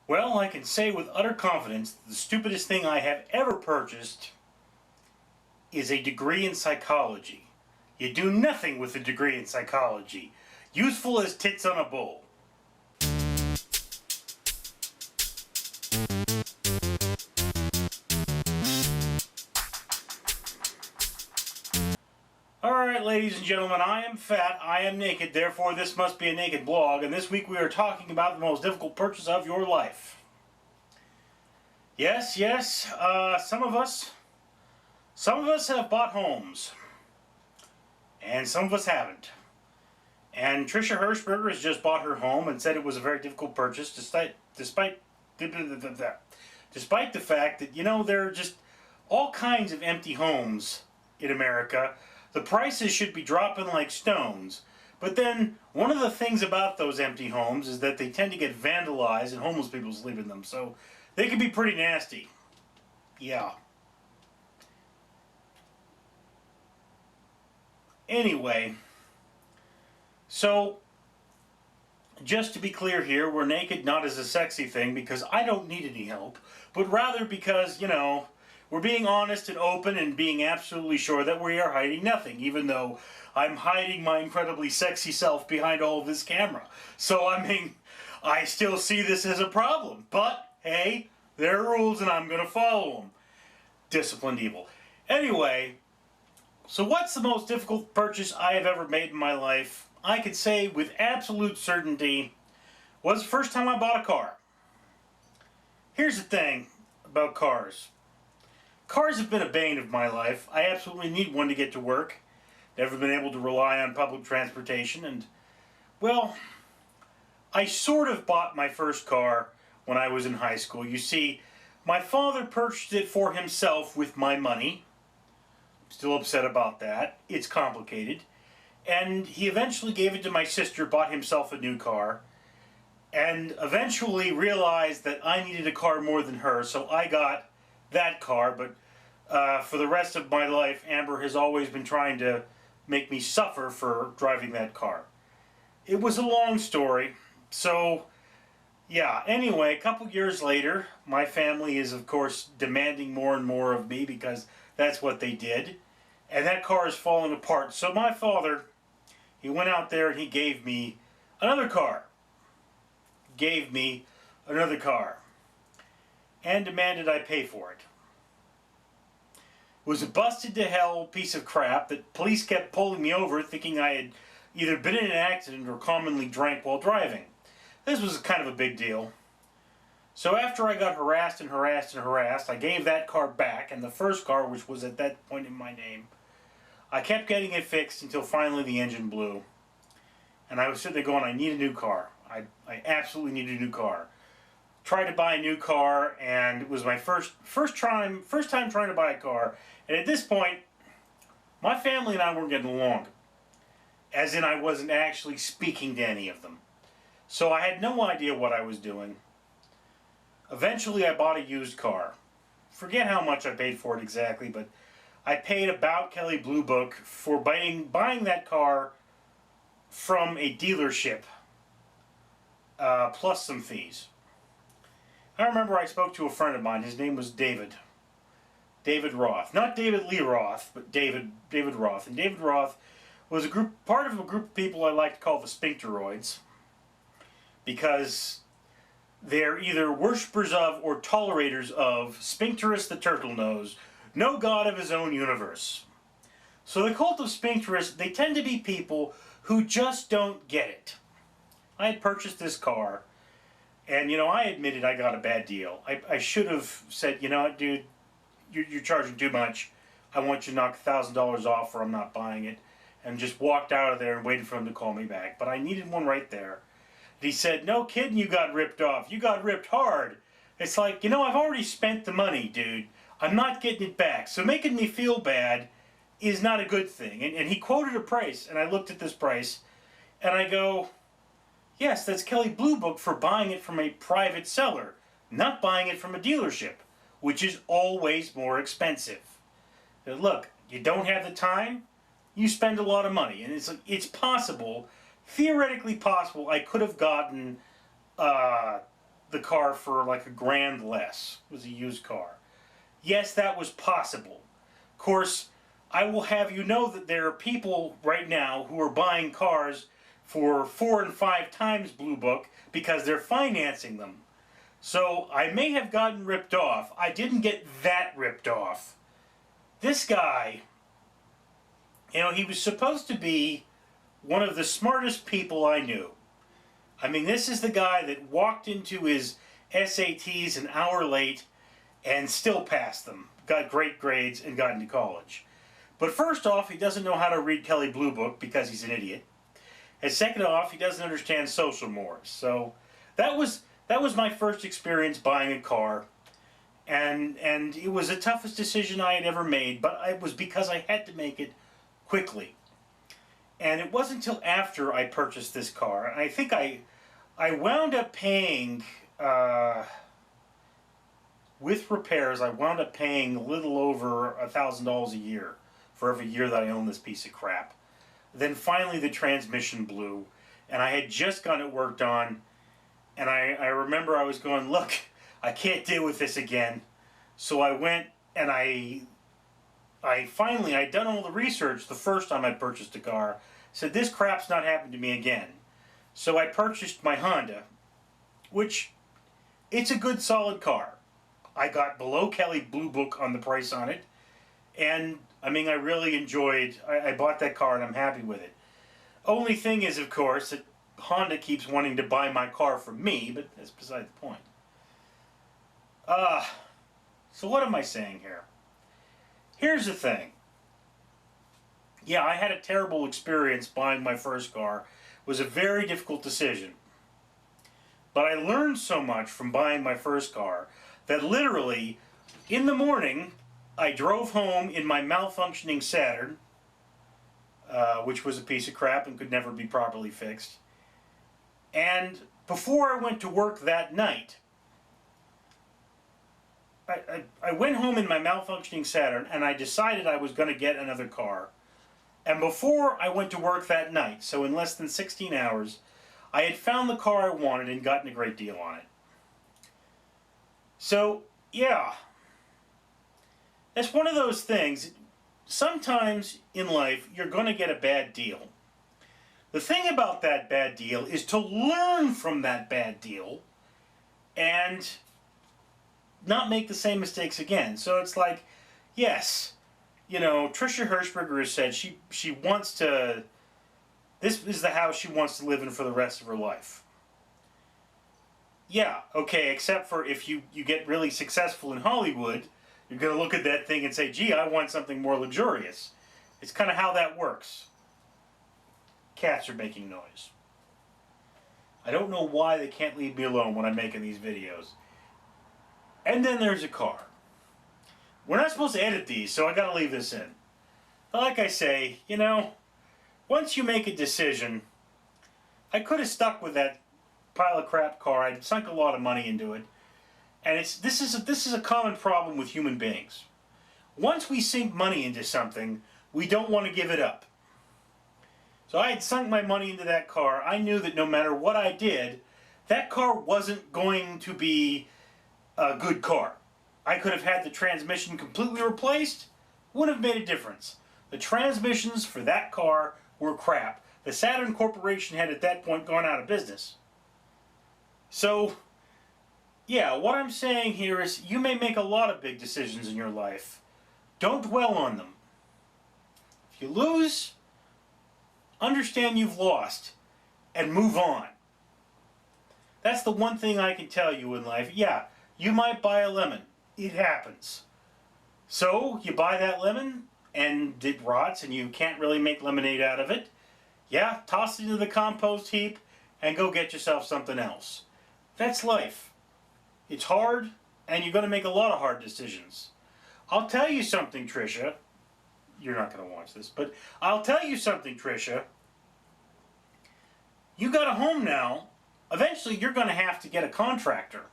Well, I can say with utter confidence the stupidest thing I have ever purchased is a degree in psychology. You do nothing with a degree in psychology. Useful as tits on a bull. Alright, ladies and gentlemen, I am fat, I am naked, therefore this must be a naked blog, and this week we are talking about the most difficult purchase of your life. Yes, some of us have bought homes, and some of us haven't. And Trisha Hirschberger has just bought her home and said it was a very difficult purchase, despite the fact that, there are just all kinds of empty homes in America. The prices should be dropping like stones. But then, one of the things about those empty homes is that they tend to get vandalized and homeless people sleep in them. So, they can be pretty nasty. Yeah. Anyway, so, just to be clear here, we're naked not as a sexy thing because I don't need any help, but rather because, we're being honest and open and being absolutely sure that we are hiding nothing, even though I'm hiding my incredibly sexy self behind all of this camera. So, I still see this as a problem. But, hey, there are rules and I'm going to follow them. Disciplined evil. Anyway, so what's the most difficult purchase I have ever made in my life? I could say with absolute certainty was the first time I bought a car. Here's the thing about cars. Cars have been a bane of my life. I absolutely need one to get to work. Never been able to rely on public transportation, and, well, I sort of bought my first car when I was in high school. You see, my father purchased it for himself with my money. I'm still upset about that. It's complicated. And he eventually gave it to my sister, bought himself a new car, and eventually realized that I needed a car more than her, so I got that car. But for the rest of my life, Amber has always been trying to make me suffer for driving that car. It was a long story. So, yeah, anyway, a couple years later, my family is, of course, demanding more and more of me because that's what they did. And that car is falling apart. So my father, he went out there and he gave me another car. And demanded I pay for it. It was a busted to hell piece of crap that police kept pulling me over thinking I had either been in an accident or commonly drank while driving. This was kind of a big deal. So after I got harassed, I gave that car back, and the first car, which was at that point in my name, I kept getting it fixed until finally the engine blew. And I was sitting there going, I need a new car. I absolutely need a new car. Tried to buy a new car, and it was my first time trying to buy a car. And at this point, my family and I weren't getting along. As in, I wasn't actually speaking to any of them. So I had no idea what I was doing. Eventually, I bought a used car. Forget how much I paid for it exactly, but I paid about Kelley Blue Book for buying that car from a dealership, plus some fees. I remember I spoke to a friend of mine. His name was David Roth. Not David Lee Roth, but David Roth. And David Roth was part of a group of people I like to call the Sphincteroids, because they're either worshippers of or tolerators of Sphincterus the Turtle-Nose, no god of his own universe. So the cult of Sphincterus, they tend to be people who just don't get it. I had purchased this car, and, I admitted I got a bad deal. I should have said, dude, you're charging too much. I want you to knock $1,000 off or I'm not buying it. And just walked out of there and waited for him to call me back. But I needed one right there. And he said, no kidding, you got ripped off. You got ripped hard. It's like, I've already spent the money, dude. I'm not getting it back. So making me feel bad is not a good thing. And he quoted a price, and I looked at this price, and I go, yes, that's Kelley Blue Book for buying it from a private seller, not buying it from a dealership, which is always more expensive. But look, you don't have the time, you spend a lot of money. And it's possible, theoretically possible, I could have gotten the car for like a grand less. It was a used car. Yes, that was possible. Of course, I will have you know that there are people right now who are buying cars for 4 and 5 times Blue Book because they're financing them. So I may have gotten ripped off. I didn't get that ripped off. This guy, you know, he was supposed to be one of the smartest people I knew. I mean, this is the guy that walked into his SATs an hour late and still passed them, got great grades, and got into college. But first off, he doesn't know how to read Kelley Blue Book because he's an idiot. And second off, he doesn't understand social mores. So that was my first experience buying a car. And it was the toughest decision I had ever made, but it was because I had to make it quickly. And it wasn't until after I purchased this car, and I think I wound up paying, with repairs, I wound up paying a little over $1,000 a year for every year that I owned this piece of crap. Then finally the transmission blew, and I had just gotten it worked on, and I remember I was going, look, I can't deal with this again. So I went and I'd done all the research the first time I purchased a car, said this crap's not happened to me again. So I purchased my Honda, which, it's a good solid car. I got below Kelley Blue Book on the price on it, and I mean, I really enjoyed, I bought that car and I'm happy with it. Only thing is, of course, that Honda keeps wanting to buy my car from me, but that's beside the point. So what am I saying here? Here's the thing. Yeah, I had a terrible experience buying my first car. It was a very difficult decision. But I learned so much from buying my first car that literally, in the morning, I drove home in my malfunctioning Saturn, which was a piece of crap and could never be properly fixed. And before I went to work that night, I went home in my malfunctioning Saturn and I decided I was going to get another car. And before I went to work that night, so in less than 16 hours, I had found the car I wanted and gotten a great deal on it. So, yeah. It's one of those things. Sometimes in life, you're going to get a bad deal. The thing about that bad deal is to learn from that bad deal and not make the same mistakes again. So it's like, yes, you know, Tricia Hirschberger has said she wants to, this is the house she wants to live in for the rest of her life. Yeah, okay, except for if you get really successful in Hollywood, you're going to look at that thing and say, gee, I want something more luxurious. It's kind of how that works. Cats are making noise. I don't know why they can't leave me alone when I'm making these videos. And then there's a car. We're not supposed to edit these, so I gotta leave this in. But like I say, you know, once you make a decision, I could have stuck with that pile of crap car. I'd sunk a lot of money into it. And this is a common problem with human beings. Once we sink money into something, we don't want to give it up. So I had sunk my money into that car. I knew that no matter what I did, that car wasn't going to be a good car. I could have had the transmission completely replaced, wouldn't have made a difference. The transmissions for that car were crap. The Saturn Corporation had at that point gone out of business. So, yeah, what I'm saying here is you may make a lot of big decisions in your life. Don't dwell on them. If you lose, understand you've lost and move on. That's the one thing I can tell you in life. Yeah, you might buy a lemon. It happens. So, you buy that lemon and it rots and you can't really make lemonade out of it. Yeah, toss it into the compost heap and go get yourself something else. That's life. It's hard and you're going to make a lot of hard decisions. I'll tell you something, Tricia. You're not going to watch this, but I'll tell you something, Tricia. You got a home now. Eventually, you're going to have to get a contractor.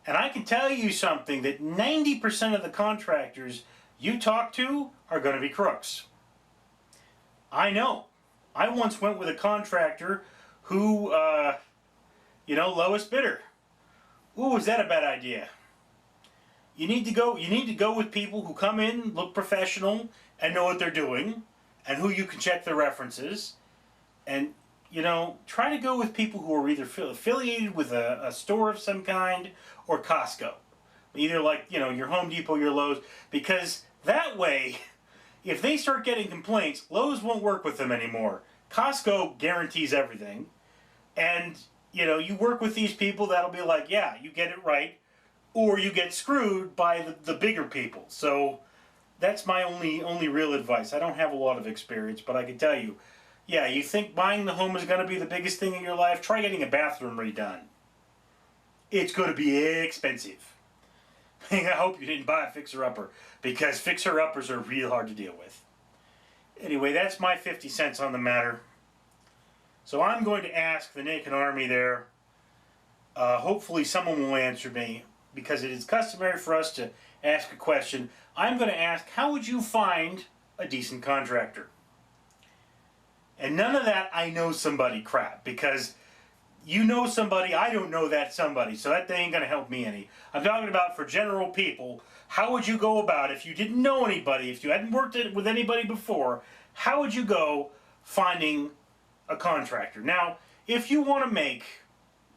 And I can tell you something, that 90% of the contractors you talk to are going to be crooks. I know. I once went with a contractor who, You know, lowest bidder. Ooh, is that a bad idea? You need to go with people who come in, look professional, and know what they're doing, and who you can check their references. And, you know, try to go with people who are either affiliated with a store of some kind or Costco. Either like, you know, your Home Depot, your Lowe's, because that way, if they start getting complaints, Lowe's won't work with them anymore. Costco guarantees everything. And, you know, you work with these people that'll be like, yeah, you get it right, or you get screwed by the bigger people. So that's my only real advice. I don't have a lot of experience, but I can tell you, yeah, you think buying the home is going to be the biggest thing in your life? Try getting a bathroom redone. It's going to be expensive. I hope you didn't buy a fixer-upper, because fixer-uppers are real hard to deal with. Anyway, that's my 50 cents on the matter. So I'm going to ask the Naked Army there. Hopefully someone will answer me, because it is customary for us to ask a question. I'm going to ask, how would you find a decent contractor? And none of that I know somebody crap, because you know somebody, I don't know that somebody, so that ain't going to help me any. I'm talking about for general people, how would you go about, if you didn't know anybody, if you hadn't worked with anybody before, how would you go finding a contractor? Now, if you want to make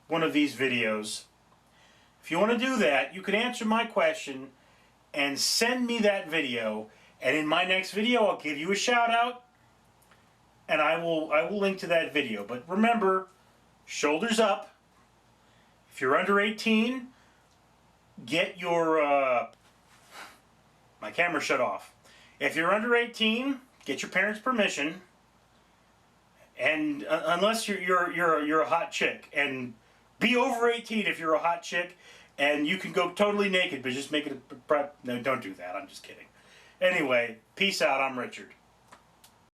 one of these videos, if you want to do that, you can answer my question and send me that video, and in my next video I'll give you a shout out, and I will link to that video. But remember, shoulders up. If you're under 18, get your my camera shut off. If you're under 18, get your parents' permission, and unless you're a hot chick, and be over 18 if you're a hot chick, and you can go totally naked, but just make it no, don't do that. I'm just kidding. Anyway, peace out. I'm Richard.